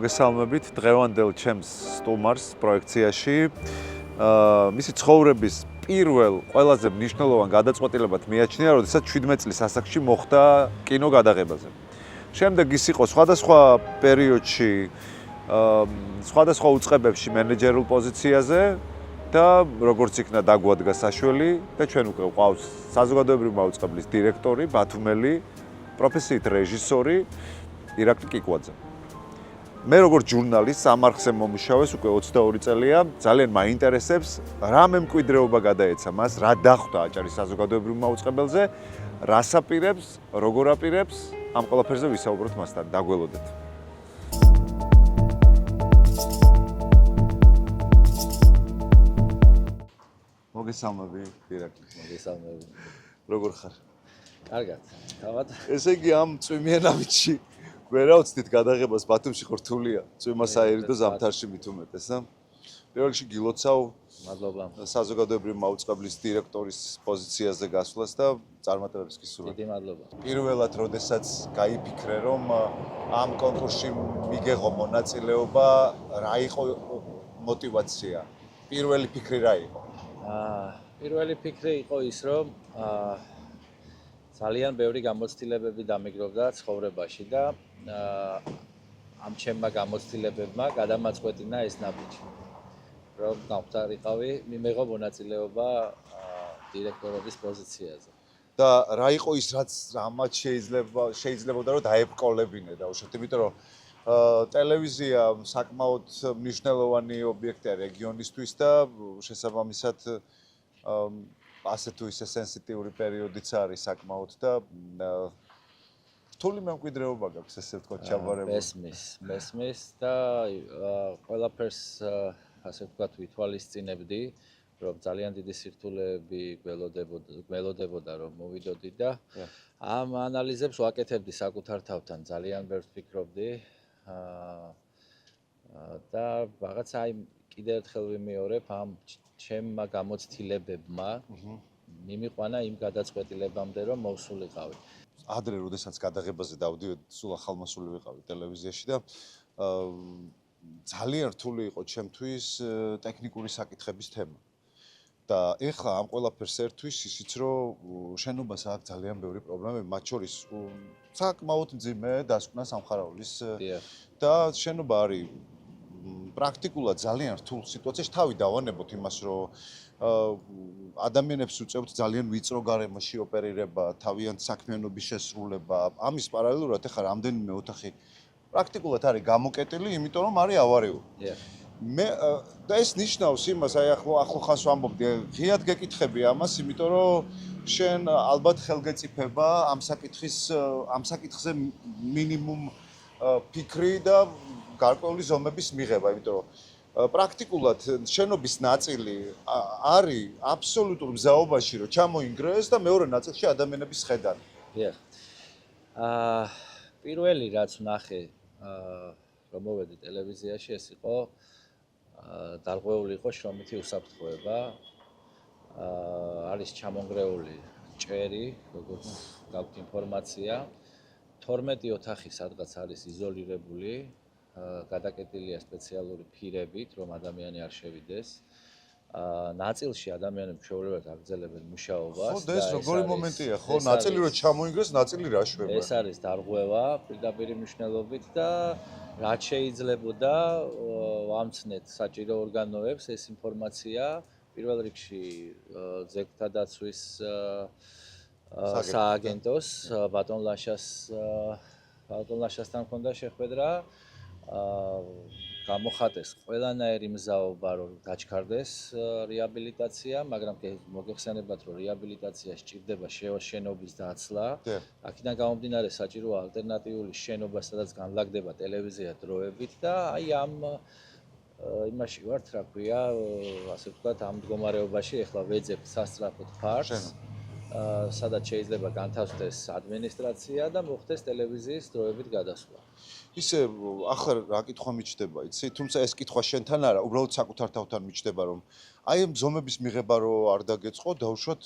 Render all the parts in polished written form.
მოგესალმებით დღევანდელ ჩემს სტუმარს პროექციაში. მისი ცხოვრების პირველ ყველაზე მნიშვნელოვან გადაწყვეტილებად მიაჩნია, როდესაც 17 წლის ასაკში მოხდა კინო გადაღებაზე. შემდეგ ის იყო სხვადასხვა პერიოდში, სხვადასხვა უწყებებში მენეჯერულ პოზიციაზე და როგორც იქნა დაგვადგა საშველი და ჩვენ უკვე გვყავს საზოგადოებრივი მაუწყებლის დირექტორი, ბათუმელი, პროფესიით რეჟისორი ირაკლი კიკვაძე. მე როგორც ჟურნალისტ სამარხზე მომუშავეს უკვე 22 წელია, ძალიან მაინტერესებს რა მემკვიდრეობა გადაეცა მას, რა დახვდა აჭარის საზოგადოებრივ მაუწყებელზე, რას აპირებს, როგორ აპირებს, ამ ყველაფერზე ვისაუბროთ მასთან. დაგველოდეთ. მოგესალმები, ირაკლი. მოგესალმები. როგორ ხარ? კარგად. თავად. ესე იგი ამ წვიმიანავითში ვერაუცდით გადაღებას ბათუმში ხორთულია. წვიმასაერი და ზამთარში მით უმეტეს, ა? პირველ რიგში გილოცავ მადლობა. საზოგადოებრივი მაუწყებლის დირექტორის პოზიციაზე გასვლას და წარმატებებს გისურვებ. დიდი მადლობა. პირველად, როდესაც გაიფიქრე, რომ ამ კონკურსში მიგეღო მონაწილეობა, რა იყო мотиваცია? პირველი ფიქრი რა იყო? პირველი ფიქრი იყო ის, რომ ძალიან ბევრი გამოცდილებები დამიგროვდა ცხოვრებაში და ამ ჩემმა გამოცდილებებმა გადამაწყვეტინა ეს ნაბიჯი. რომ გავხდარიყავი, მიმეღო მონაწილეობა დირექტორობის პოზიციაზე. და რა იყო ის, რაც ამათ შეიძლებოდა რომ დაებრკოლებინე დაუშვათ, იმიტომ რომ ტელევიზია საკმაოდ მნიშვნელოვანი ობიექტია რეგიონისთვის და შესაბამისად ასე თუ ისე სენსიტიური პერიოდიც არის საკმაოდ და რთული მემკვიდრეობა გაქვს, ესე ვთქვათ, ჩაბარებული. მესმის და ყველაფერს ასე ვთქვათ ვითვალისწინებდი, რომ ძალიან დიდი სირთულეები გველოდებოდა რომ მოვიდოდი და ამ ანალიზებს ვაკეთებდი საკუთარ თავთან, ძალიან ბევრს ვფიქრობდი და რაღაცა აი კიდევ ერთხელ ვიმეორებ ამ ჩემმა გამოცდილებებმა მიმიყვანა იმ გადაწყვეტილებამდე რომ მოვსულიყავი. ადრე როდესაც გადაღებაზე დავდივედი, სულ ახალმასული ვიყავი ტელევიზიაში და ძალიან რთული იყო ჩემთვის ტექნიკური საკითხების თემა. და ეხლა ამ ყველაფერს ერთვის ისიც რომ შენობას აქვს ძალიან ბევრი პრობლემები, მათ შორის საკმაოდ მძიმე დასკვნა სამხარაულის და შენობა არის პრაქტიკულად ძალიან რთულ სიტუაციაში. თავი დავანებოთ იმას, რომ ადამიანებს უწევთ ძალიან ვიწრო გარემოში ოპერირება, თავიანთი საქმიანობის შესრულება. ამის პარალელურად ეხლა რამდენიმე ოთახი პრაქტიკულად არის გამოკეტილი, იმიტომ რომ არის ავარიული. და ეს ნიშნავს იმას, აი ახლო ხანს ვამბობდი, ღიად გეკითხები ამას, იმიტომ რომ შენ ალბათ ხელგეწიფება ამ საკითხზე მინიმუმ ფიქრი და გარკვეული ზომების მიღება, იმიტომ რომ პრაქტიკულად შენობის ნაწილი არის აბსოლუტურ მზაობაში, რომ ჩამოინგრეს და მეორე ნაწილში ადამიანების ხედანი. პირველი რაც ვნახე, რომ მოვედი ტელევიზიაში, ეს იყო დარღვეული იყო შრომითი უსაფრთხოება. არის ჩამონგრეული ჭერი, როგორც გაქვთ ინფორმაცია. 12 ოთახი სადღაც არის იზოლირებული, გადაკეტილია სპეციალური ფირებით, რომ ადამიანი არ შევიდეს. ნაწილში ადამიანებს ჩვეულებრივად აგრძელებენ მუშაობას. ხო, და ეს როგორი მომენტია, ხო, ნაწილი რომ ჩამოინგრეს, ნაწილი რა შვება. ეს არის დარღვევა პირდაპირ მნიშვნელობით და რაც შეიძლებოდა ვამცნეთ საჭირო ორგანოებს ეს ინფორმაცია პირველ რიგში ძეგლთა დაცვის სააგენტოს ბატონ ლაშასთან ჰქონდა შეხვედრა. გამოხატეს ყველანაირი მზაობა რომ გაჩქარდეს რეაბილიტაცია, მაგრამ მოგეხსენებათ რომ რეაბილიტაცია სჭირდება შენობის დაცლა. აქედან გამომდინარე საჭიროა ალტერნატიული შენობა, სადაც განლაგდება ტელევიზია დროებით და აი ამ იმაში ვართ, რა ქვია, ასე ვთქვათ, ამ მდგომარეობაში ეხლა ვეძებთ სასწრაფოდ ფარს, სადაც შეიძლება განთავსდეს ადმინისტრაცია და მოხდეს ტელევიზიის დროებით გადასვლა. ისე ახლა რა კითხვა მიჩნდება, იცი? თუმცა ეს კითხვა შენთან არა, უბრალოდ საკუთარ თავთან მიჩნდება, რომ აი ამ ზომების მიღება რო არ დაგეწყო, დაუშვათ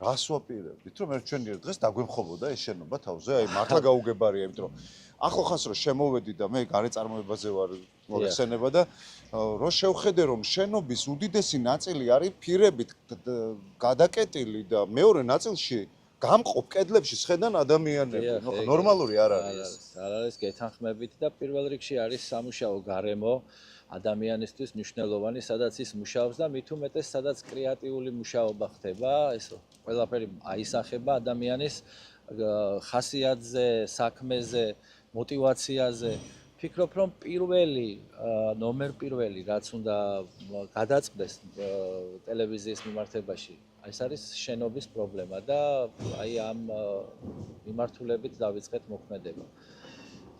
რას ვაპირებდით, რომ ერთ ჩვენი დღეს დაგვემხობოდა ეს შენობა თავზე, აი მართლა გაუგებარია, იმიტომ რომ ახლახანს რომ შემოვედი და მე გარეწარმოებაზე ვარ მოიხსენება და რო შევხედე რომ შენობის უდიდესი ნაწილი არის ფირებით გადაკეტილი და მეორე ნაწილში გამყოფ კედლებში შედან ადამიანები, ნუ ხო ნორმალური არ არის ეს. არ არის გეთანხმებით და პირველ რიგში არის სამუშაო გარემო ადამიანისთვის მნიშვნელოვანი, სადაც ის მუშაობს და მით უმეტეს სადაც კრეატიული მუშაობა ხდება, ეს ყველაფერი აისახება ადამიანის ხასიათზე, საქმეზე, мотиваციაზე. Ფიქრობ რომ ნომერ პირველი რაც უნდა გადაწყდეს ტელევიზიის მიმართებაში, ეს არის შენობის პრობლემა და აი ამ მიმართულებით დავიწყეთ მოქმედება.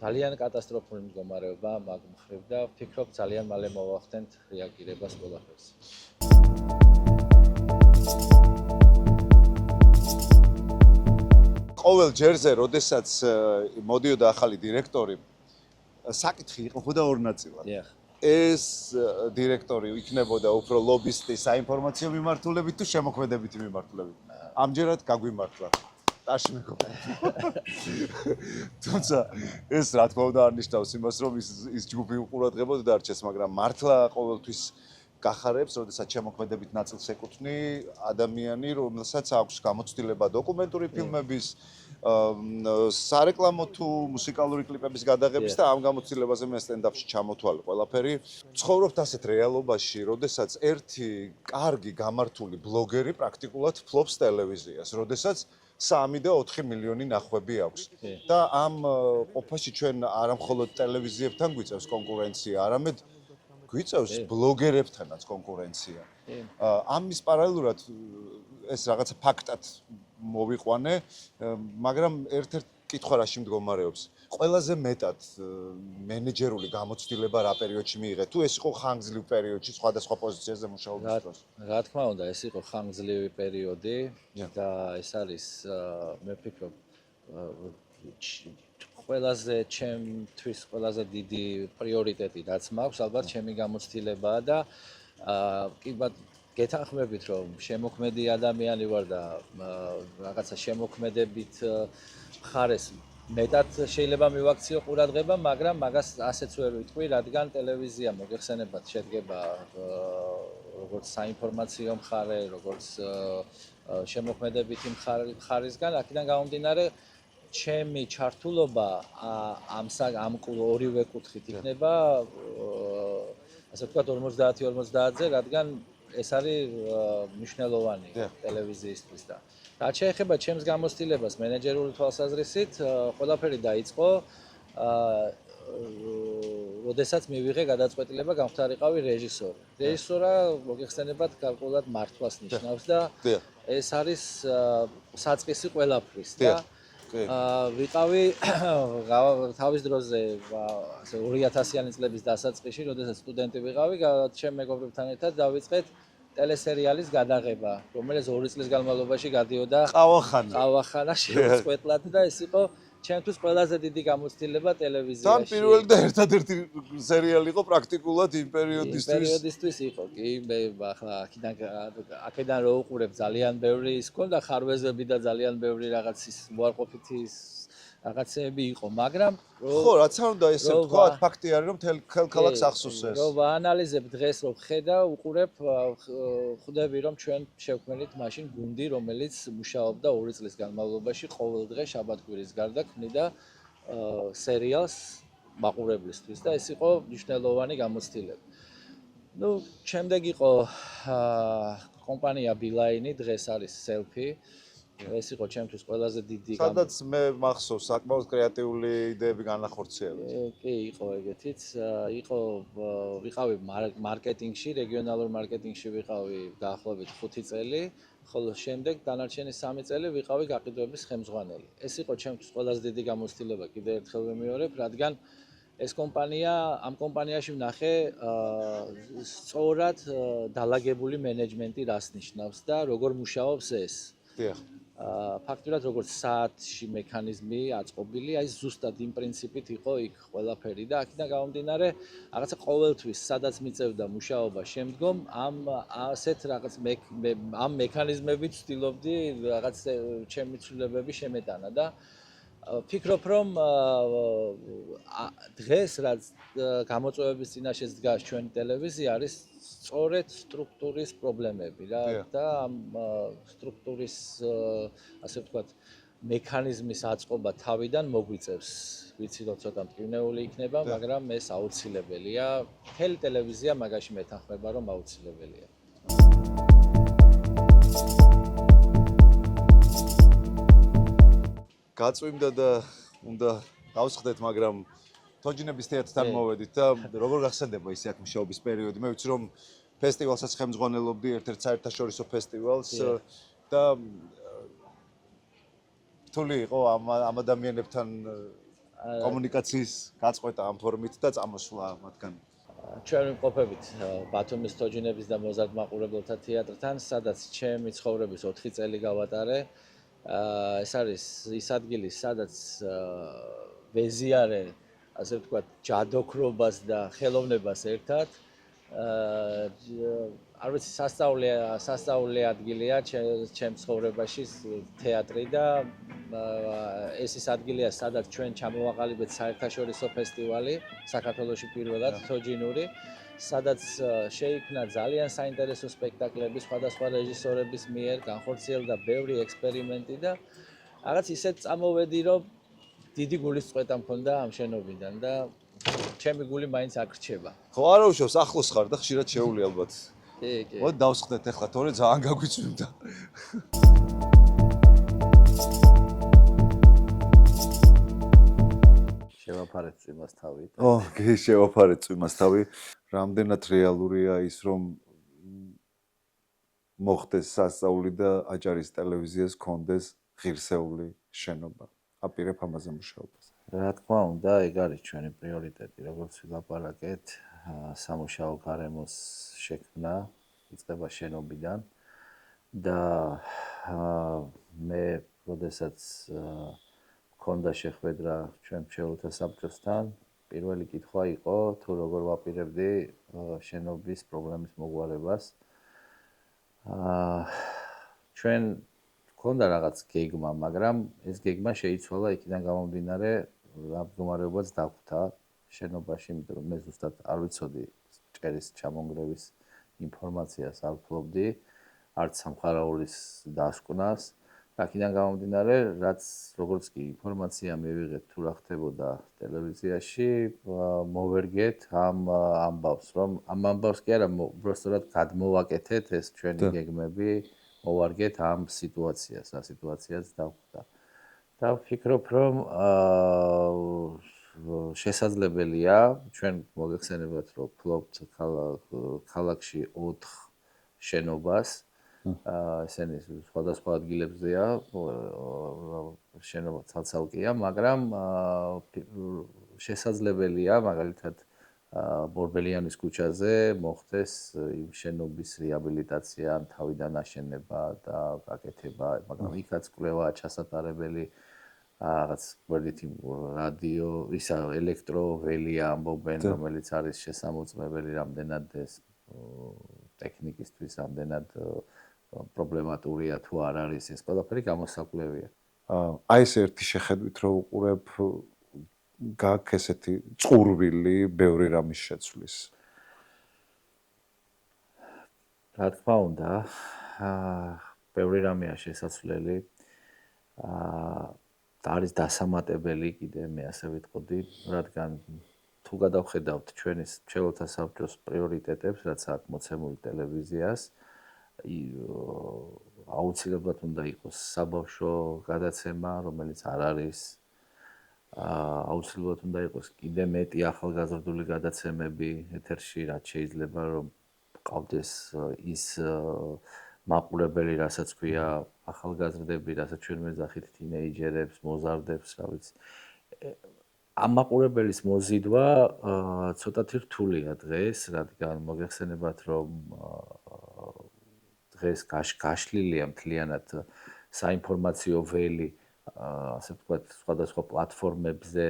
ძალიან კატასტროფული მდგომარეობა მაგ მხრივ და ვფიქრობ ძალიან მალე მოვახდენთ რეაგირებას ყველაფერს. ყოველ ჯერზე, როდესაც მოდიოდა ახალი დირექტორი, საკითხი იყოფოდა ორ ნაწილად. ეს დირექტორი იქნებოდა უფრო ლობისტი საინფორმაციო მიმართულებით თუ შემოქმედებითი მიმართულებით. ამჯერად გაგვიმართლა. ტაში მეგობრებო. თუმცა ეს რა თქმა უნდა არ ნიშნავს იმას, რომ ის ჯგუფი უყურადღებოდ დარჩეს, მაგრამ მართლა ყოველთვის გახარებს, როდესაც შემოქმედებით ნაწილს ეკუთვნი ადამიანი, რომელსაც აქვს გამოცდილება დოკუმენტური ფილმების, სარეკლამო თუ მუსიკალური კლიპების გადაღების და ამ გამოცდილებაზე მე სტენდაპში ჩამოთვალე ყველაფერი. ცხოვრობთ ასეთ რეალობაში, როდესაც ერთი კარგი გამართული ბლოგერი პრაქტიკულად ფლობს ტელევიზიას, როდესაც 3 და 4 მილიონი ნახვები აქვს. და ამ ყოფაში ჩვენ არა მხოლოდ ტელევიზიებთან გვიწევს კონკურენცია, არამედ გვიწევს ბლოგერებთანაც კონკურენცია. ამის პარალელურად ეს რაღაცა ფაქტად მოვიყვანე, მაგრამ ერთ-ერთ კითხვა რაში მდგომარეობს. ყველაზე მეტად მენეჯერული გამოცდილება რა პერიოდში მიიღეთ? თუ ეს იყო ხანგრძლივ პერიოდში სხვადასხვა პოზიციაზე მუშაობის დროს? რა თქმა უნდა, ეს იყო ხანგრძლივი პერიოდი და ეს არის მე ვფიქრობ ჩემთვის ყველაზე დიდი პრიორიტეტი რაც მაქვს, ალბათ ჩემი გამოცდილებაა და გეთანხმებით რომ შემოქმედი ადამიანი ვარ და რაღაცა შემოქმედებით მხარეს მეტად შეიძლება მივაქციო ყურადღება, მაგრამ მაგას ასეც ვერ ვიტყვი, რადგან ტელევიზია მოგეხსენებათ შედგება როგორც საინფორმაციო მხარე, როგორც შემოქმედებითი მხარისგან, აქედან გამომდინარე ჩემი ჩართულობა ამ ორივე კუთხით იქნება ასე ვთქვათ 50-50-ზე, რადგან ეს არის მნიშვნელოვანი ტელევიზიისთვის და რაც შეეხება ჩემს გამოცდილებას მენეჯერული თვალსაზრისით, ყველაფერი დაიწყო როდესაც მივიღე გადაწყვეტილება გამختارიყავი რეჟისორი. რეჟისორა მოგეხსენებათ გარკვეულად მართვას ნიშნავს და ეს არის საწყისი ყველაფრის და ვიყავი თავის დროზე ასე 2000-იანი წლების დასაწყისში, როდესაც სტუდენტი ვიყავი, ჩემ მეგობრებთან ერთად დავიწყეთ ტელესერიალის გადაღება, რომელიც 2 წლის განმავლობაში გადიოდა ყავახანა შეუწყვეტლად და ეს იყო ჩემთვის ყველაზე დიდი გამოცდილება ტელევიზიაში. თან პირველი და ერთადერთი სერიალი იყო პრაქტიკულად იმ პერიოდისთვის იყო. კი, მე ახლა აქედან რო უყურებ ძალიან ბევრი ის ქონდა ხარვეზები და ძალიან ბევრი რაღაც ის მოარყოფითი რაღაცები იყო, მაგრამ ხო, რაც არ უნდა ესე თქვა, ფაქტი არის რომ ქალაქს ახსოვს ეს. რო ვაანალიზებ დღეს რო ვხედა, უყურებ ხვდები რომ ჩვენ შევქმნით მაშინ გუნდი, რომელიც მუშაობდა 2 წლის განმავლობაში ყოველ დღე შაბათ-კვირის გარდა ქმნიდა სერიალს მაყურებლისთვის და ეს იყო მნიშვნელოვანი გამოცდილება. ნუ შემდეგ იყო კომპანია Beeline, დღეს არის Selfie. ეს იყო ჩემთვის ყველაზე დიდი სადაც მე მახსოვს საკმაოდ კრეატიული იდეები განახორციელეთ. კი, იყო ეგეთიც. ვიყავი მარკეტინგში, რეგიონალურ მარკეტინგში ვიყავი დაახლოებით 5 წელი, ხოლო შემდეგ დანარჩენი 3 წელი ვიყავი გაყიდვების ხელმძღვანელი. ეს იყო ჩემთვის ყველაზე დიდი გამოცდილება, კიდევ ერთხელ ვიმეორებ, რადგან ეს კომპანია, ამ კომპანიაში ვნახე სწორად დალაგებული მენეჯმენტი რას ნიშნავს და როგორ მუშაობს ეს. ფაქტურად როგორც საათში მექანიზმი აწყობილი, აი ზუსტად იმ პრინციპით იყო იქ ყველაფერი და აქედან გამომდინარე, რაღაცა ყოველთვის სადაც მიწევდა მუშაობა შემდგომ ასეთ რაღაც ამ მექანიზმებით ვცდილობდი რაღაც ჩემი ცვლილებები შემეტანა და ფიქრობ რომ დღეს რაც გამოწვევების წინაშე დგას ჩვენი ტელევიზია არის სწორედ სტრუქტურის პრობლემები რა და ამ სტრუქტურის ასე ვთქვათ მექანიზმის აწყობა თავიდან მოგვიწევს. ვიცი რომ ცოტა მტკივნეული იქნება, მაგრამ ეს აუცილებელია. მთელი ტელევიზია მაგაში მეთანხმება რომ აუცილებელია. გაწვიმდა და უნდა გავსხდეთ, მაგრამ თოჯინების თეატრთან მოვედით და როგორ გახსენდება ის აქ მუშაობის პერიოდი? მე ვიცი რომ ფესტივალსაც ხელმძღვანელობდი, ერთ-ერთ საერთაშორისო ფესტივალს და რთული იყო ამ ადამიანებთან კომუნიკაციის გაწყვეტა ამ ფორმით და წამოსვლა მათგან. ჩვენ ვიმყოფებით ბათუმის თოჯინების და მოზარდ მაყურებელთა თეატრთან, სადაც ჩემი ცხოვრების 4 წელი გავატარე. ეს არის ის ადგილი, სადაც ვეზიარე, ასე ვთქვათ, ჯადოქრობას და ხელოვნებას ერთად. არ ვიცი, სასწაული ადგილია ჩემ ცხოვრებაში თეატრი და ეს ის ადგილია, სადაც ჩვენ ჩამოვაყალიბეთ საერთაშორისო ფესტივალი, საქართველოში პირველად თოჯინური, სადაც შეიქმნა ძალიან საინტერესო სპექტაკლები სხვადასხვა რეჟისორების მიერ, განხორციელდა ბევრი ექსპერიმენტი და რაღაც ისეთ წამოვედი, რომ დიდი გულისწყეთა მქონდა ამ შენობიდან და ჩემი გული მაინც აქ რჩება. ხო, არა უშავს, ახლოს ხარ და ხშირად შეული ალბათ. კი. მოდი დავსხდეთ ახლა, თორე ძალიან გაგვიწვიმდა. შევაფარეთ წვიმას თავი. კი, შევაფარეთ წვიმას თავი. რამდენად რეალურია ის, რომ მოხდეს სასწაული და აჭარის ტელევიზიას კონდეს ღირსეული შენობა. აპირებ ამაზე მუშაობას. რა თქმა უნდა, ეგ არის ჩვენი პრიორიტეტი, როგორც ვილაპარაკეთ, სამუშაო გარემოს შექმნა იწყება შენობიდან და მე, როდესაც მქონდა შეხვედრა ჩვენ მრჩეველთა საბჭოსთან, პირველი კითხვა იყო, თუ როგორ ვაპირებდი შენობის პრობლემის მოგვარებას. ჩვენ მქონდა რაღაც გეგმა, მაგრამ ეს გეგმა შეიცვალა იქიდან გამომდინარე, ამ მდგომარეობაც დაგვთა შენობაში, იმიტომ რომ მე ზუსტად არ ვიცოდი ჭერის ჩამონგრევის ინფორმაციას არ ვფლობდი, არც სამხარაულის დასკვნას. აქედან გამომდინარე, რაც როგორც კი ინფორმაცია მივიღეთ თუ რა ხდებოდა ტელევიზიაში, მოვერგეთ ამ ამბავს, რომ ამ ამბავს კი არა, უბრალოდ გადმოვაკეთეთ ეს ჩვენი გეგმები, მოვარგეთ ამ სიტუაციას, რა სიტუაციაც დაგვხვდა. და ვფიქრობ, რომ შესაძლებელია, ჩვენ მოგეხსენებათ, რომ ფლობთ ქალაქში 4 შენობას. ესენი სხვადასხვა ადგილებზეა, შენობა ცალ-ცალკეა, მაგრამ შესაძლებელია, მაგალითად, ბორბელიანის ქუჩაზე მოხდეს იმ შენობის რეაბილიტაცია, თავიდან აშენება და გაკეთება, მაგრამ იქაც კვლევაა ჩასატარებელი. რაღაც გვერდით რადიო, ისა ელექტროველია ამბობენ, რომელიც არის შესამოწმებელი რამდენად ეს ტექნიკისთვის რამდენად პრობლემატურია თუ არ არის ეს ყველაფერი გამოსაკვლევია. აი ეს ერთი შეხედვით რო უყურებ გაქვს ესეთი წყურვილი ბევრი რამის შეცვლის. რა თქმა უნდა, ბევრი რამეა შესაძლებელი. არის დასამატებელი კიდე მე ასე ვიტყოდი, რადგან თუ გადავხედავთ ჩვენი მრჩეველთა საბჭოს პრიორიტეტებს, რაც აქვს მოცემული ტელევიზიას, აუცილებლად უნდა იყოს საბავშვო გადაცემა, რომელიც არ არის. აუცილებლად უნდა იყოს კიდე მეტი ახალგაზრდული გადაცემები ეთერში, რაც შეიძლება რომ ყავდეს ის მაყურებელი, რასაც ქვია ახალგაზრდები, რასაც ჩვენ მეძახით თინეიჯერებს, მოზარდებს, რა ვიცი. ამ მაყურებელის მოზიდვა ცოტათი რთულია დღეს, რადგან მოგეხსენებათ, რომ დღეს გაშლილია მთლიანად საინფორმაციო ველი ასე ვთქვათ, სხვადასხვა პლატფორმებზე,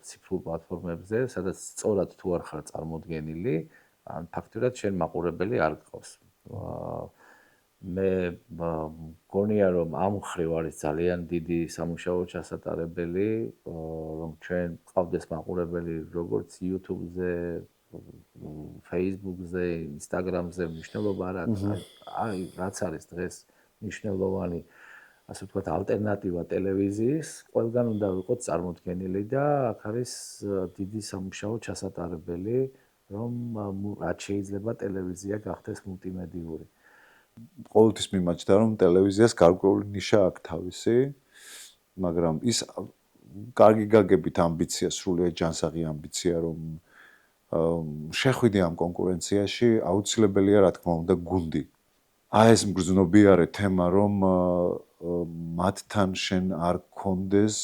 ციფრულ პლატფორმებზე, სადაც სწორად თუ არ ხარ წარმოდგენილი, ან ფაქტურად შენ მაყურებელი არ გყავს. მე მგონია რომ ამ მხრივ არის ძალიან დიდი სამუშაო ჩასატარებელი, რომ ჩვენ ყავდეს მაყურებელი როგორც YouTube-ზე, Facebook-ზე, Instagram-ზე მნიშვნელობა არ აქვს. აი, რაც არის დღეს მნიშვნელოვანი, ასე ვთქვათ, ალტერნატივა ტელევიზიის, ყველგან უნდა ვიყოთ წარმოდგენილი და აქ არის დიდი სამუშაო ჩასატარებელი, რომ რაც შეიძლება ტელევიზია გახდეს მულტიმედიური. ყოველთვის მიმაჩნდა რომ ტელევიზიას გარკვეული ნიშა აქვს თავისი, მაგრამ ის კარგი გაგებით ამბიცია, სრულიად ჯანსაღი ამბიცია, რომ შეხვიდე ამ კონკურენციაში, აუცილებელია რა თქმა უნდა გუნდი. აი ეს მგრძნობიარე თემა, რომ მათთან შენ არ გქონდეს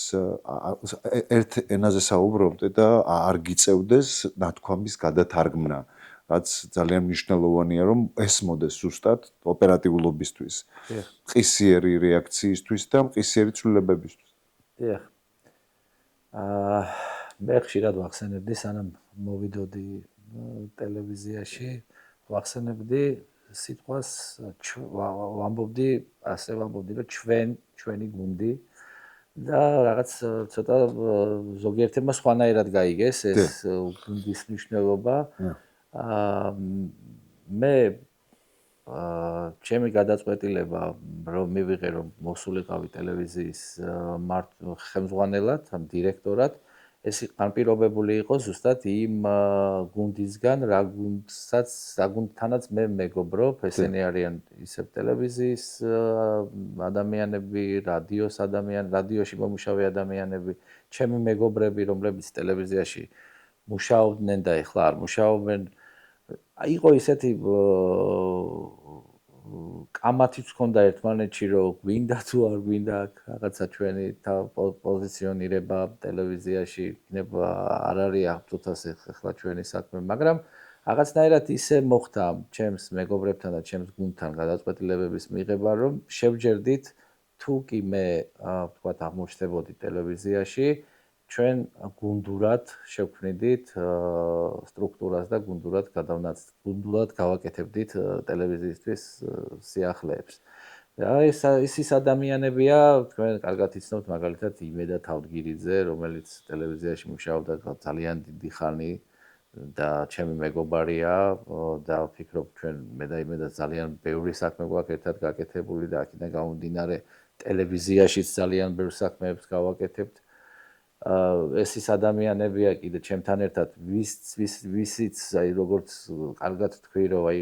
ერთ ენაზე საუბრობდე და არ გიწევდეს ნათქვამის გადათარგმნა. რაც ძალიან მნიშვნელოვანია, რომ ესმოდეს ზუსტად ოპერატიულობისთვის, მყისიერი რეაქციისთვის და მყისიერი ცვლილებებისთვის. დიახ. მე ხშირად ვახსენებდი, სანამ მოვიდოდი ტელევიზიაში, ვახსენებდი სიტყვას, ვამბობდი, რომ ჩვენი გუნდი და რაღაც ცოტა ზოგიერთებმა სხვანაირად გაიგეს ეს გუნდის მნიშვნელობა. მე ჩემი გადაწყვეტილება რომ მივიღე რომ მოსულიყავი ტელევიზიის ხელმძღვანელად, ამ დირექტორად, ეს ან პირობებული იყო ზუსტად იმ გუნდისგან, რა გუნდთანაც მე მეგობრობ, ესენი არიან ისევ ტელევიზიის ადამიანები, რადიოში მომუშავე ადამიანები, ჩემი მეგობრები, რომლებიც ტელევიზიაში მუშაობდნენ და ეხლა არ მუშაობენ. იყო ისეთი კამათიც ჰქონდა ერთმანეთში, რომ გვინდა თუ არ გვინდა რაღაცა ჩვენი პოზიციონირება ტელევიზიაში, იქნება არ არის აბსოლუტურად ეხლა ჩვენი საქმე, მაგრამ რაღაცნაირად ისე მოხდა ჩემს მეგობრებთან და ჩემს გუნდთან გადაწყვეტილებების მიღება, რომ შევჯერდით თუ კი მე ვთქვათ აღმოჩნდებოდი ტელევიზიაში, ჩვენ გუნდურად შევქმნიდით სტრუქტურას და გუნდურად გავაკეთებდით ტელევიზიისთვის სიახლეებს. ეს ის ადამიანებია, თქვენ კარგად იცნობთ, მაგალითად იმედა თავდგირიძე, რომელიც ტელევიზიაში მუშაობდა ძალიან დიდი ხანი და ჩემი მეგობარია და ვფიქრობ, ჩვენ მე და იმედა ძალიან ბევრი საქმე გვაქვს ერთად გაკეთებული და აქედან გამომდინარე ტელევიზიაშიც ძალიან ბევრ საქმეებს გავაკეთებთ. ეს ის ადამიანებია კიდე ჩემთან ერთად ვისიც აი როგორც კარგად თქვი რომ აი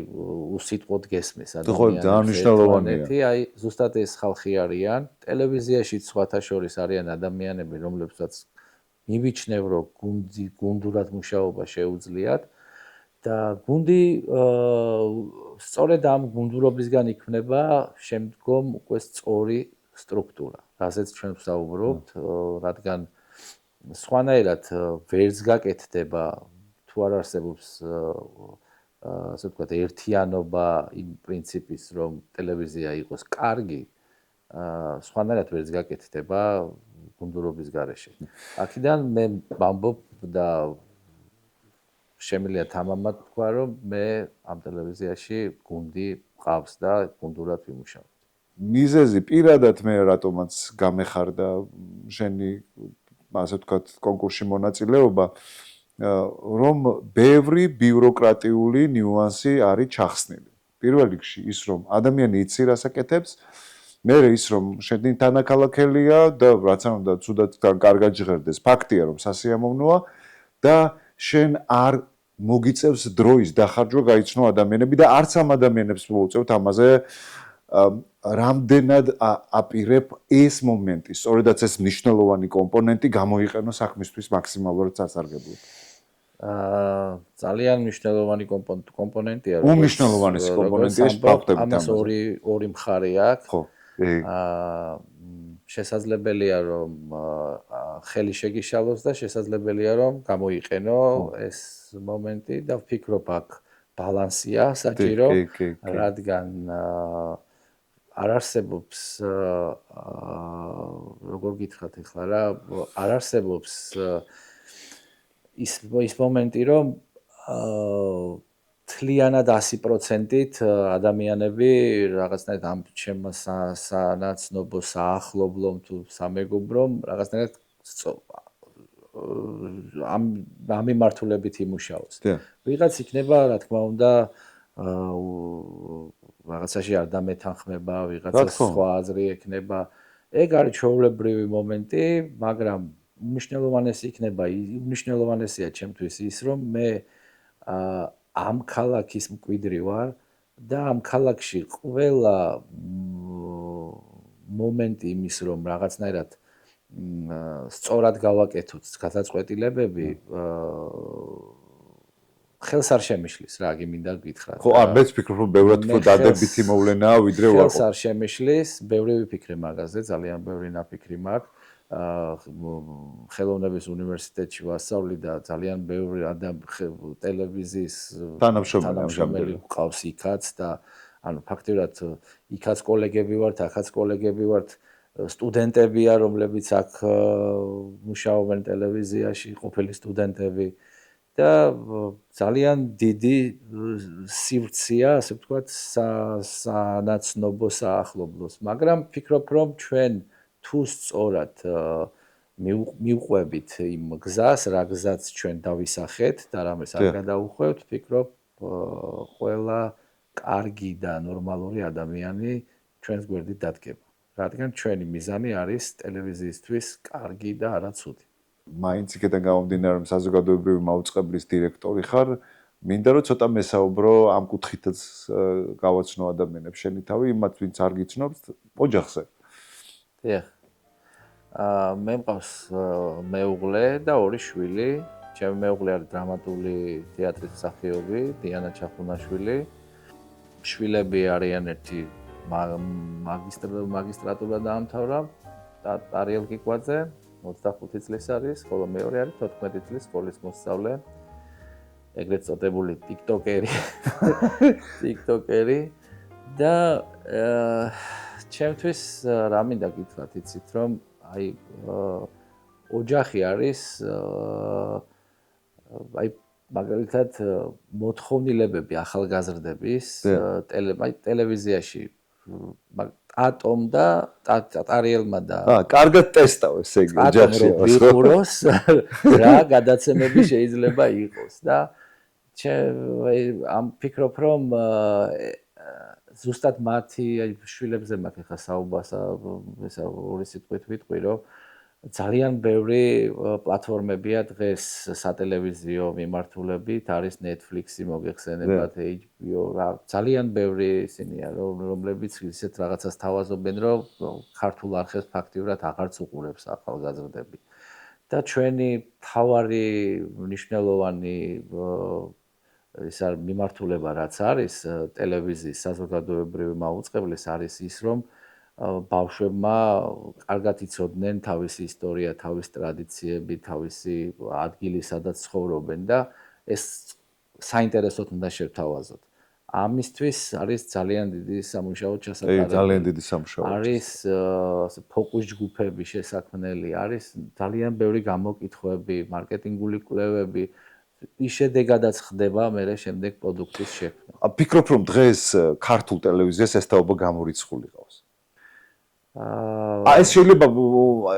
უსიტყვოდ გესმის ადამიანები აი ზუსტად ეს ხალხი არიან ტელევიზიაში სხვათა შორის არიან ადამიანები რომლებსაც მივიჩნევ რომ გუნდურად მუშაობა შეუძლიათ და გუნდი სწორედ ამ გუნდურობისგან იქმნება შემდგომ უკვე სწორი სტრუქტურა რასაც ჩვენ ვსაუბრობთ რადგან სხვანაირად ვერც გაკეთდება თუ არ არსებობს ასე ვთქვათ ერთიანობა იმ პრინციპის რომ ტელევიზია იყოს კარგი სხვანაირად ვერც გაკეთდება გუნდურობის გარეშე. აქედან მე ვამბობ და შემიძლია თამამად თქვა რომ მე ამ ტელევიზიაში გუნდი ყავს და გუნდურად ვიმუშავებ. მიზეზი პირადად მე რატომაც გამეხარდა შენი ასე ვთქვათ კონკურსში მონაწილეობა რომ ბევრი ბიუროკრატიული ნიუანსი არის ჩახსნილი. პირველ რიგში ის რომ ადამიანი იცი რას აკეთებს, მერე ის რომ შენი თანაქალაქელია და რაც არ უნდა ცუდად კარგად ჟღერდეს. ფაქტია რომ სასიამოვნოა და შენ არ მოგიწევს დროის დახარჯვა გაიცნო ადამიანები და არც ამ ადამიანებს მოუწევთ ამაზე რამდენად აპირებ ეს მომენტი, სწორედაც ეს მნიშვნელოვანი კომპონენტი გამოიყენო საქმისთვის მაქსიმალურად სასარგებლოდ. ძალიან მნიშვნელოვანი კომპონენტია. უმნიშვნელოვანესი კომპონენტია ფაქტებით ამას ორი მხარე აქვს. ხო. შესაძლებელია რომ ხელი შეგიშალოს და შესაძლებელია რომ გამოიყენო ეს მომენტი და ვფიქრობ აქ ბალანსია საჭირო, რადგან არ არსებობს როგორ გითხრათ ახლა რა არ არსებობს ის მომენტი რომ თლიანად 100%-ით ადამიანები რაღაცნაირად ამ ჩემ სანაცნობო საახლობლომ თუ სამეგობრომ რაღაცნაირად ამ მიმართულებით იმუშაოს. ვიღაც იქნება, რა თქმა უნდა, რაღაცაში არ დამეთანხმება, ვიღაცა სხვა აზრი ექნება. ეგ არის ჩვეულებრივი მომენტი, მაგრამ უმნიშვნელოვანესია ჩემთვის ის, რომ მე ამ ქალაქის მკვიდრი ვარ და ამ ქალაქში ყველა მომენტი იმის, რომ რაღაცნაირად სწორად გავაკეთოთ გადაწყვეტილებები ხელს არ შემიშლის რა გიმინდა გითხრათ. ხო, არ მეც ვფიქრობ, რომ ბევრად უფრო დადებითი მოვლენაა, ვიდრე ვარ. ხელს არ შემიშლის, ბევრი ვიფიქრე მაგაზე, ძალიან ბევრი ნაფიქრი მაქვს. ხელოვნების უნივერსიტეტში ვასწავლი და ძალიან ბევრი ტელევიზიის თანამშრომელი გვყავს იქაც და ანუ ფაქტობრივად იქაც კოლეგები ვართ, აქაც კოლეგები ვართ. სტუდენტებია, რომლებიც აქ მუშაობენ ტელევიზიაში, ყოფილი სტუდენტები და ძალიან დიდი სივრცეა, ასე ვთქვათ, სანაცნობო საახლობლოს, მაგრამ ვფიქრობ, რომ ჩვენ თუ სწორად მივყვებით იმ გზას, რა გზაც ჩვენ დავისახეთ და რამეს არ გადაუხვევთ, ვფიქრობ, ყველა კარგი და ნორმალური ადამიანი ჩვენს გვერდით დადგება. რადგან ჩვენი მიზანი არის ტელევიზიისთვის კარგი და არა ცუდი. მაინც იქიდან გამომდინარე, რომ საზოგადოებრივი მაუწყებლის დირექტორი ხარ, მინდა რომ ცოტა მესაუბრო ამ კუთხითაც გავაცნო ადამიანებს შენი თავი, იმათ ვინც არ გიცნობთ, ოჯახზე. დიახ. მე მყავს მეუღლე და ორი შვილი. ჩემი მეუღლე არის დრამატული თეატრის მსახიობი, დიანა ჩახუნაშვილი. შვილები არიან ერთი მაგისტრატურა დაამთავრა და არიელ კიკვაძე 25 წლის არის, ხოლო მეორე არის 14 წლის სკოლის მოსწავლე. ეგრეთ წოდებული ტიკტოკერი. ტიკტოკერი და ჩემთვის რა მინდა გითხრათ, იცით რომ აი ოჯახი არის აი მაგალითად მოთხოვნილებები ახალგაზრდების ტელევიზიაში ატომ და ტარიელმა და კარგად ტესტავ ესე იგი ოჯახში ვიხუროს რა გადაცემები შეიძლება იყოს და ამ ფიქრობ რომ ზუსტად მათი შვილებზე მაქვს ახლა საუბარსა ესა ორი სიტყვით ვიტყვი რომ ძალიან ბევრი პლატფორმებია დღეს სატელევიზიო მიმართულებით არის Netflix-ი მოგეხსენებათ HBO რა ძალიან ბევრი ისინია რომლებიც ისეთ რაღაცას თავაზობენ რომ ქართულ არხებს ფაქტიურად აღარც უყურებს ახალგაზრდები და ჩვენი თავარი მნიშვნელოვანი ეს არის მიმართულება რაც არის ტელევიზიის საზოგადოებრივი მაუწყებლის არის ის რომ ბავშვებმა კარგად იცოდნენ თავისი ისტორია, თავისი ტრადიციები, თავისი ადგილი, სადაც ცხოვრობენ და ეს საინტერესოდ უნდა შევთავაზოთ. ამისთვის არის ძალიან დიდი სამუშაო ჩასატარებული. ძალიან დიდი სამუშაო. არის ფოკუს ჯგუფები შესაქმნელი, არის ძალიან ბევრი გამოკითხვები, მარკეტინგული კვლევები. ის შედეგადაც ხდება მერე შემდეგ პროდუქტის შექმნა. ფიქრობ რომ დღეს ქართულ ტელევიზიას ეს თაობა გამორიცხული ყავს. ეს შეიძლება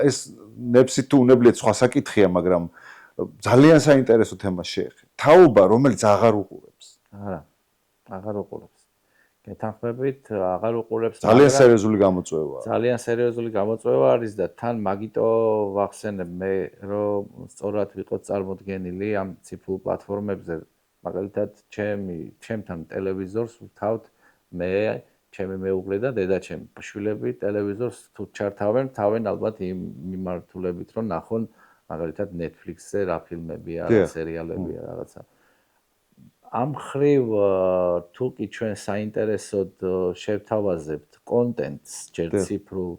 ეს ნებსი თუ უნებლიეთ სხვა საკითხია, მაგრამ ძალიან საინტერესო თემას შეეხე. თაობა, რომელიც აღარ უყურებს. არა, აღარ უყურებს. გეთანხმებით, აღარ უყურებს. ძალიან სერიოზული გამოწვევაა. ძალიან სერიოზული გამოწვევა არის და თან მაგიტო ვახსენებ მე, რომ სწორად ვიყოთ წარმოდგენილი ამ ციფრულ პლატფორმებზე. მაგალითად, ჩემთან ტელევიზორს ვთავთ მე ჩემი მეუღლე და დედაჩემი შვილები ტელევიზორს თუ ჩართავენ, თავენ ალბათ იმ მიმართულებით რომ ნახონ მაგალითად Netflix-ზე რა ფილმებია, რა სერიალებია, რაღაცა. ამ ხრივ თუ კი ჩვენ საინტერესოდ შევთავაზებთ კონტენტს ჯერ ციფრულ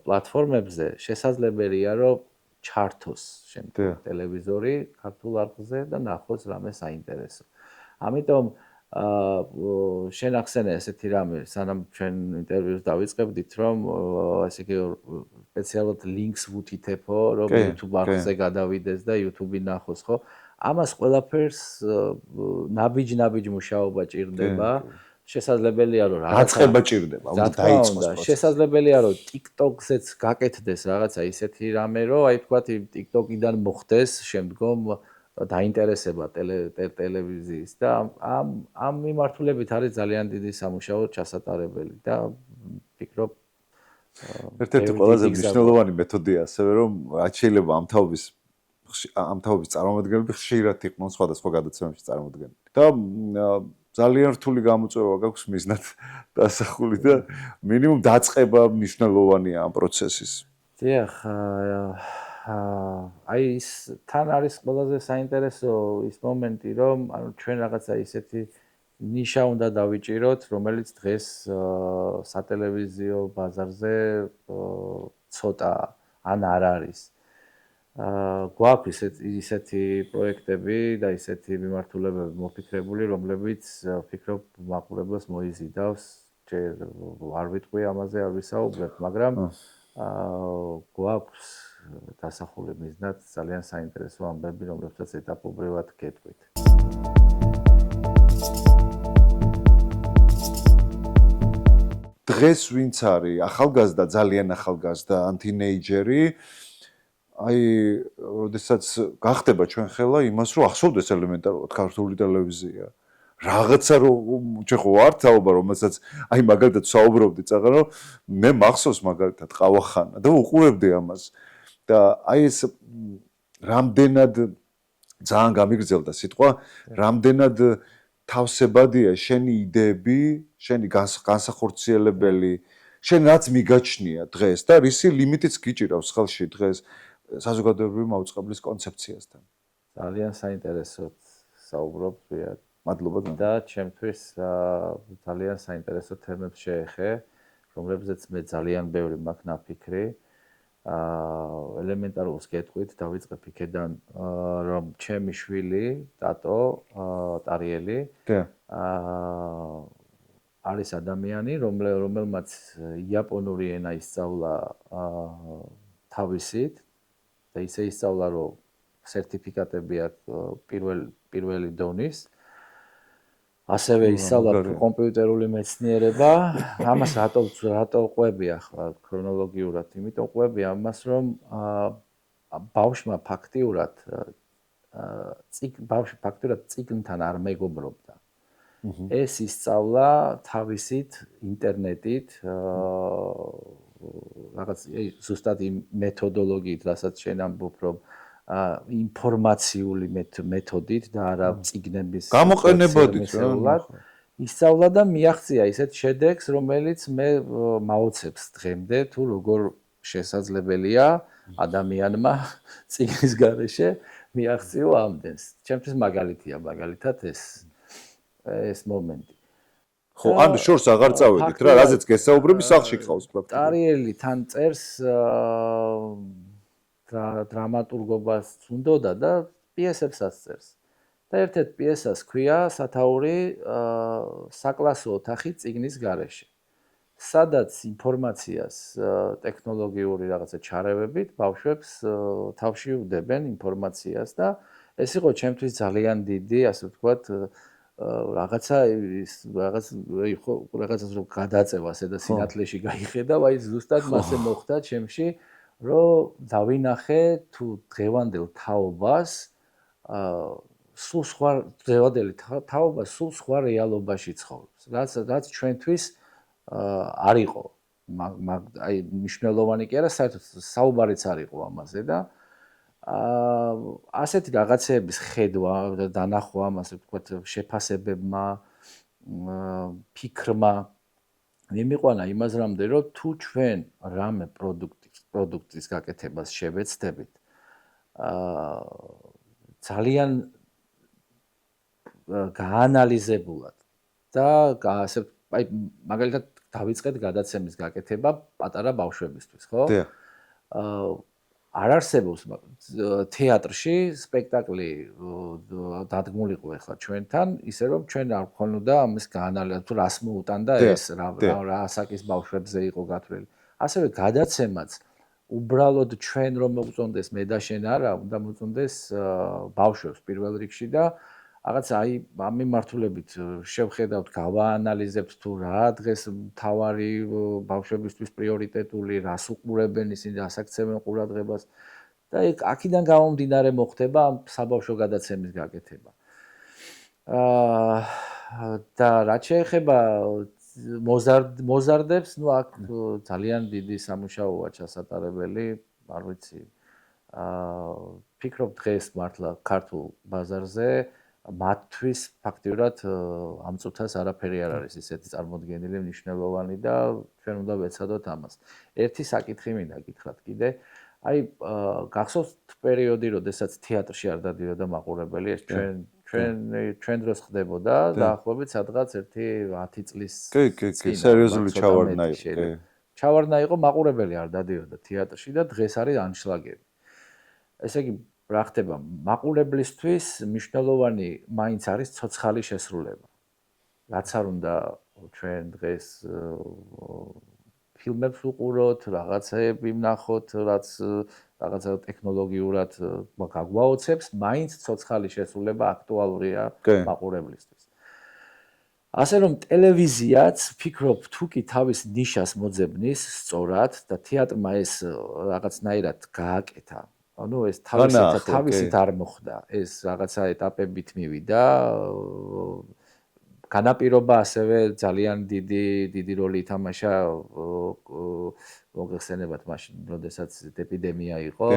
პლატფორმებზე, შესაძლებელია რომ ჩართოს შემდგომ ტელევიზორი ქართულ არხზე და ნახოს რამე საინტერესო. ამიტომ შენ ახსენე ესეთი რამე, სანამ ჩვენ ინტერვიუს დავიწყებდით, რომ ასე იგი სპეციალურად links ვუთითებო, რომ YouTube არხზე გადავიდეს და YouTube-ი ნახოს, ხო? ამას ყველაფერს ნაბიჯ მუშაობა ჭირდება. შესაძლებელია რომ დაწყება ჭირდება, უნდა დაიწყოს პროცესი. შესაძლებელია რომ TikTok-ზეც გაკეთდეს რაღაცა ისეთი რამე, რომ აი თქვათ TikTok-იდან მოხდეს შემდგომ დაინტერესება ტელევიზიის და ამ მიმართულებით არის ძალიან დიდი სამუშაო ჩასატარებელი და ვფიქრობ ერთ-ერთი ყველაზე მნიშვნელოვანი მეთოდია ასევე რომ რაც შეიძლება ამ თაობის წარმომადგენლები ხშირად იყვნენ სხვადასხვა გადაცემებში წარმოდგენილი. და ძალიან რთული გამოწვევა გაქვს მიზნად დასახული და მინიმუმ დაწყება მნიშვნელოვანია ამ პროცესის. დიახ, აი ის თან არის ყველაზე საინტერესო ის მომენტი, რომ ანუ ჩვენ რაღაცა ისეთი ნიშა უნდა დავიჭიროთ, რომელიც დღეს სატელევიზიო ბაზარზე ცოტა ან არ არის. გვაქვს ისეთი პროექტები და ისეთი მიმართულებები მოფიქრებული, რომლებიც ვფიქრობ მაყურებელს მოიზიდავს. ჯერ არ ვიტყვი ამაზე, არ ვისაუბრებ, მაგრამ გვაქვს დასახული მიზნად ძალიან საინტერესო ამბები, რომლებსაც ეტაპობრივად გეტყვით. დღეს ვინც არის ახალგაზრდა, ძალიან ახალგაზრდა ან თინეიჯერი, აი, როდესაც გახდება ჩვენ ხელა იმას, რომ ახსოვდეს ელემენტარულად ქართული ტელევიზია. რაღაცა რომ ჩვენ ხო ვართ თაობა, რომელსაც აი მაგალითად საუბრობდით, წაღარო, მე მახსოვს მაგალითად ყავახანა და უყურებდი ამას. და აი ეს რამდენად ძალიან გამიგრძელდა სიტყვა, რამდენად თავსებადია შენი იდეები, შენი განსახორციელებელი, შენ რაც მიგაჩნია დღეს და რისი ლიმიტიც გიჭირავს ხელში დღეს საზოგადოებრივი მაუწყებლის კონცეფციასთან. ძალიან საინტერესო საუბრობ, მადლობა და ჩემთვის ძალიან საინტერესო თემებს შეეხე, რომლებზეც მე ძალიან ბევრი მაქვს ნაფიქრი. ელემენტარულს გეტყვით, დავიწყებ იქედან, რომ ჩემი შვილი, ტატო, ტარიელი, არის ადამიანი, რომელმაც იაპონური ენა ისწავლა თავისით და ისე ისწავლა, რომ სერტიფიკატები აქვს პირველი დონის. ასევე ისწავლა კომპიუტერული მეცნიერება. ამას რატო ყვები ახლა ქრონოლოგიურად? იმიტომ ყვები ამას, რომ ბავშვმა ფაქტიურად წიგნთან არ მეგობრობდა. ეს ისწავლა თავისით ინტერნეტით, რაღაც ზუსტად იმ მეთოდოლოგიით, რასაც შენ ამბობ, რომ ინფორმაციული მეთოდით და არა წიგნების გამოყენებოდით ისწავლა და მიაღწია ისეთ შედეგს, რომელიც მე მაოცებს დღემდე, თუ როგორ შესაძლებელია ადამიანმა წიგნის გარეშე მიაღწიო ამდენს. ჩემთვის მაგალითია მაგალითად ეს მომენტი. ხო, ან შორს აღარ წავედით რა, რაზეც გესაუბრები სახში ყავს ფაქტობრივად. ტარიელი თან წერს დრამატურგობას უნდოდა და პიესებსაც წერს. და ერთ-ერთ პიესას ქვია სათაური საკლასო ოთახი წიგნის გარეშე. სადაც ინფორმაციას ტექნოლოგიური რაღაცა ჩარევებით ბავშვებს თავში უდებენ ინფორმაციას და ეს იყო ჩემთვის ძალიან დიდი, ასე ვთქვათ, რაღაცას რომ გადაწევას და სინათლეში გაიხედავ, აი ზუსტად მასე მოხდა ჩემში, რომ დავინახე თუ დღევანდელ თაობას სულ სხვა დღევანდელი თაობა სულ სხვა რეალობაში ცხოვრობს. რაც ჩვენთვის არ იყო. აი მნიშვნელოვანი კი არა, საერთოდ საუბარიც არ იყო ამაზე და ასეთი რაღაცეების ხედვა და დანახვა, ასე ვთქვათ, შეფასებებმა, ფიქრმა მიმიყვანა იმაზრამდე, რომ თუ ჩვენ რამე პროდუქტის გაკეთებას შევეცდებით, ძალიან გაანალიზებულად და ასე აი მაგალითად დავიწყეთ გადაცემის გაკეთება პატარა ბავშვებისთვის, ხო? არ არსებობს თეატრში სპექტაკლი დადგმული ყო ახლა ჩვენთან, ისე რომ ჩვენ არ გქონოდა ამის გაანალიზა თუ რას მოუტანდა ეს რა ასაკის ბავშვებზე იყო გათვლილი. ასევე გადაცემაც უბრალოდ ჩვენ რომ მოგწონდეს მე და შენ არა, უნდა მოწონდეს ბავშვებს პირველ რიგში და რაღაც აი ამ მიმართულებით შევხედავთ, გავაანალიზებთ თუ რა დღეს მთავარი ბავშვებისთვის პრიორიტეტული, რას უყურებენ ისინი, რას აქცევენ ყურადღებას და აქედან გამომდინარე მოხდება ამ საბავშვო გადაცემის გაკეთება. და რაც შეეხება მოზარდებს, ნუ აქ ძალიან დიდი სამუშაოა ჩასატარებელი, არ ვიცი. ფიქრობ დღეს მართლა ქართულ ბაზარზე მათთვის ფაქტიურად ამ წუთას არაფერი არ არის ისეთი წარმოდგენილი მნიშვნელოვანი და ჩვენ უნდა ვეცადოთ ამას. ერთი საკითხი მინდა გითხრათ კიდე. აი გახსოვთ პერიოდი, როდესაც თეატრში არ დადიოდა მაყურებელი, ეს ჩვენ დროს ხდებოდა დაახლოებით სადღაც ერთი 10 წლის კი, სერიოზული ჩავარდნა იყო. ჩავარდნა იყო, მაყურებელი არ დადიოდა თეატრში და დღეს არის ანშლაგები. ესე იგი რა ხდება? მაყურებლისთვის მნიშვნელოვანი მაინც არის ცოცხალი შესრულება. რაც არ უნდა ჩვენ დღეს ფილმებს უყუროთ, რაღაცები ვნახოთ, რაც რაღაცა ტექნოლოგიურად გაგვაოცებს, მაინც ცოცხალი შესრულება აქტუალურია მაყურებლისთვის. ასე რომ ტელევიზიაც ფიქრობ თუ კი თავის ნიშას მოძებნის სწორად და თეატრმა ეს რაღაცნაირად გააკეთა. ანუ ეს თავისით არ მოხდა, ეს რაღაცა ეტაპებით მივიდა. განაპირობა ასევე ძალიან დიდი როლი ითამაშა მოგეხსენებათ მაშინ, როდესაც ეპიდემია იყო.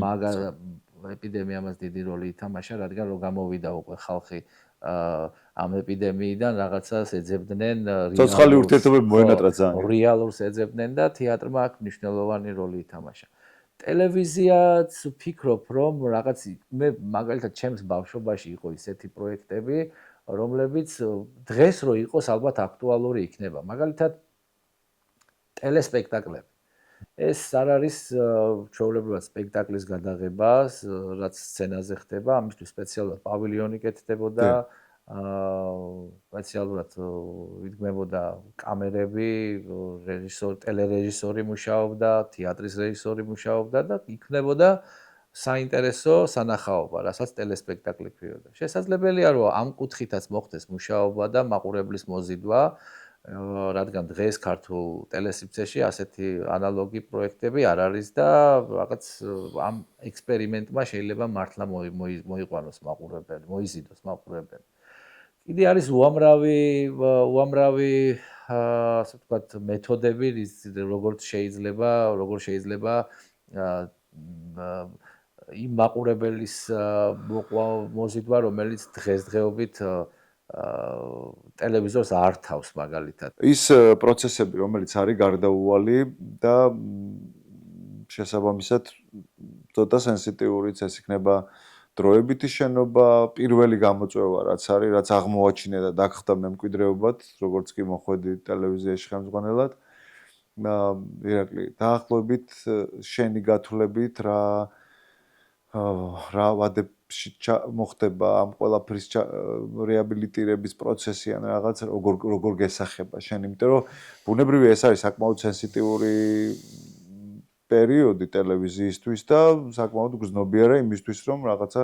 მაგრამ ეპიდემიამაც დიდი როლი ითამაშა, რადგან რო გამოვიდა უკვე ხალხი ამ ეპიდემიიდან რაღაცას ეძებდნენ ცოცხალი ურთიერთობები მოენატრა ძალიან. რეალურს ეძებდნენ და თეატრმა აქ მნიშვნელოვანი როლი ითამაშა. ტელევიზიაც ვფიქრობ, რომ რაღაც მე მაგალითად ჩემს ბავშვობაში იყო ისეთი პროექტები, რომლებიც დღეს რო იყოს ალბათ აქტუალური იქნება. მაგალითად ტელესპექტაკლები. ეს არ არის ჩვეულებრივად სპექტაკლის გადაღება, რაც სცენაზე ხდება, ამისთვის სპეციალურად პავილიონი კეთდებოდა, სპეციალურად იდგმებოდა კამერები, ტელერეჟისორი მუშაობდა, თეატრის რეჟისორი მუშაობდა და იქნებოდა საინტერესო სანახაობა, რასაც ტელესპექტაკლი ქვიოდა. შესაძლებელია, რომ ამ კუთხითაც მოხდეს მუშაობა და მაყურებლის მოზიდვა, რადგან დღეს ქართულ ტელესივრცეში ასეთი ანალოგი პროექტები არ არის და რაღაც ამ ექსპერიმენტმა შეიძლება მართლა მოიყვანოს მაყურებელი, მოიზიდოს მაყურებელი. კიდე არის უამრავი ასე ვთქვათ მეთოდები, როგორ შეიძლება იმ მაყურებელის მოზიდვა, რომელიც დღესდღეობით ტელევიზორს არ თავს მაგალითად. ის პროცესები, რომელიც არის გარდაუვალი და შესაბამისად ცოტა სენსიტიურიც ეს იქნება დროებითი შენობა, პირველი გამოწვევა რაც არის, რაც აღმოაჩინე და დაგხვდა მემკვიდრეობად, როგორც კი მოხვედი ტელევიზიაში ხელმძღვანელად. ირაკლი, დაახლოებით შენი გათვლებით რა ვადებში მოხდება ამ ყველაფრის რეაბილიტირების პროცესი ან რაღაც როგორ გესახება შენ, იმიტომ რომ ბუნებრივია ეს არის საკმაოდ სენსიტიური პერიოდი ტელევიზიისთვის და საკმაოდ გრძნობიარა იმისთვის, რომ რაღაცა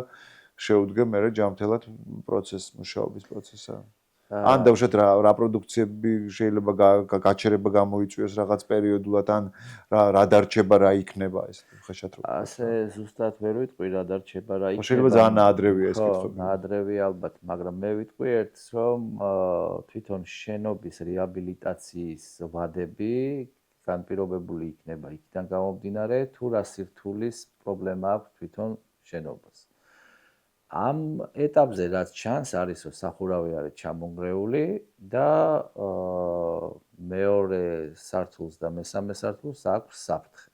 შეუდგე მერე ჯანმრთელად მუშაობის პროცესს. ან დავუშვათ რა პროდუქციები შეიძლება გაჩერება გამოიწვიოს რაღაც პერიოდულად, ან რა დარჩება, რა იქნება ეს ხეშად რო. ასე ზუსტად ვერ ვიტყვი რა დარჩება, რა იქნება. შეიძლება ძალიან ნაადრევია ეს კითხვა. ნაადრევია ალბათ, მაგრამ მე ვიტყვი ერთს, რომ თვითონ შენობის რეაბილიტაციის ვადები განპირობებული იქნება იქიდან გამომდინარე, თუ რა სირთულის პრობლემა აქვს თვითონ შენობას. ამ ეტაპზე რაც ჩანს არის რომ სახურავი არის ჩამონგრეული და მეორე სართულს და მესამე სართულს აქვს საფრთხე.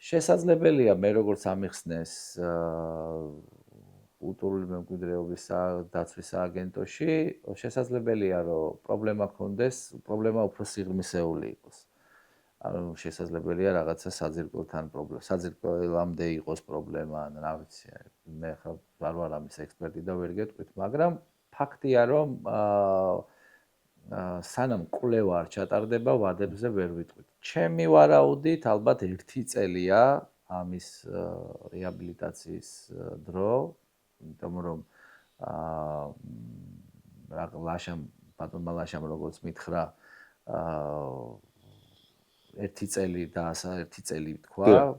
შესაძლებელია მე როგორც ამიხსნეს კულტურული მემკვიდრეობის დაცვის სააგენტოში, შესაძლებელია რომ პრობლემა ქონდეს, პრობლემა უფრო სიღრმისეული იყოს. ანუ შესაძლებელია რაღაცა საძირკველთან პრობლემა, საძირკველამდე იყოს პრობლემა, რა ვიცი, მე ხა ვარ ამის ექსპერტი და ვერ გეტყვით, მაგრამ ფაქტია, რომ სანამ კვლევა არ ჩატარდება, ვადებზე ვერ ვიტყვით. ჩემი ვარაუდით, ალბათ 1 წელია ამის რეაბილიტაციის დრო, იმიტომ რომ ბატონმა ლაშამ როგორც მითხრა, 1 წელი და 1 წელი თქვა,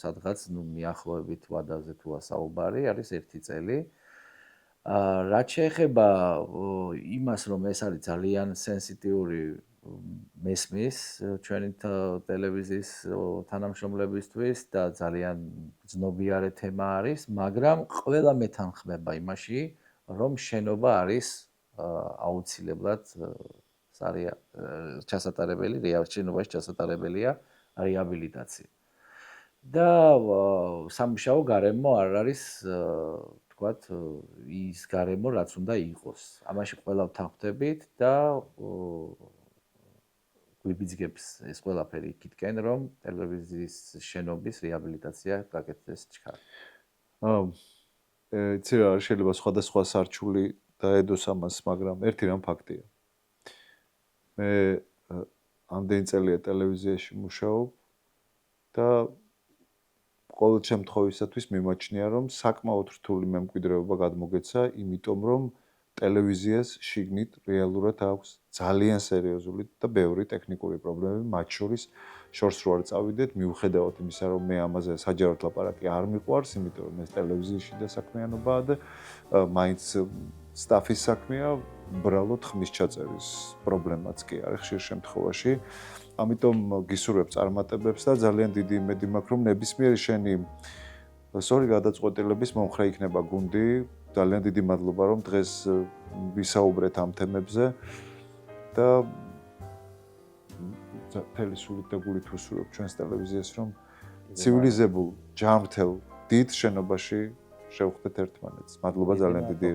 სადღაც მიახლოებით ვადაზე თუ ასაუბარი, არის 1 წელი. რაც შეეხება იმას, რომ ეს არის ძალიან სენსიტიური მესმის ჩვენი ტელევიზიის თანამშრომლებისთვის და ძალიან ძნობიარე თემა არის, მაგრამ ყველა მეთანხმება იმაში, რომ შენობა არის აუცილებლად ჩასატარებელი, შენობაში ჩასატარებელია რეაბილიტაცია. და სამუშაო გარემო არ არის თქვათ ის გარემო, რაც უნდა იყოს. ამაში ყველა ვთანხმდებით და გვიბიძგებს ეს ყველაფერი იქითკენ, რომ ტელევიზიის შენობის რეაბილიტაცია გაკეთდეს ჩქარით. იცი რა, შეიძლება სხვადასხვა სარჩული დაედოს ამას, მაგრამ ერთი რამ ფაქტია. მე ამდენი წელია ტელევიზიაში მუშაობ და ყოველ შემთხვევისათვის მიმაჩნია, რომ საკმაოდ რთული მემკვიდრეობა გადმოგეცა, იმიტომ რომ ტელევიზიას შიგნით რეალურად აქვს ძალიან სერიოზული და ბევრი ტექნიკური პრობლემები, მათ შორის შორს რო არ წავიდეთ, მიუხედავად იმისა, რომ მე ამაზე საჯაროდ ლაპარაკი არ მიყვარს, იმიტომ რომ ეს ტელევიზიაში და საქმიანობაა და მაინც სტაფის საქმეა, უბრალოდ ხმის ჩაწერის პრობლემაც კი არის ხშირ შემთხვევაში. ამიტომ გისურვებ წარმატებებს და ძალიან დიდი იმედი მაქვს, რომ ნებისმიერი შენი სწორი გადაწყვეტილების მომხრე იქნება გუნდი. ძალიან დიდი მადლობა, რომ დღეს ვისაუბრეთ ამ თემებზე და მთელი სულით და გულით ვუსურვებ ჩვენს ტელევიზიას, რომ ცივილიზებულ ჯანმრთელ დიდ შენობაში შევხვდეთ ერთმანეთს. მადლობა ძალიან დიდი.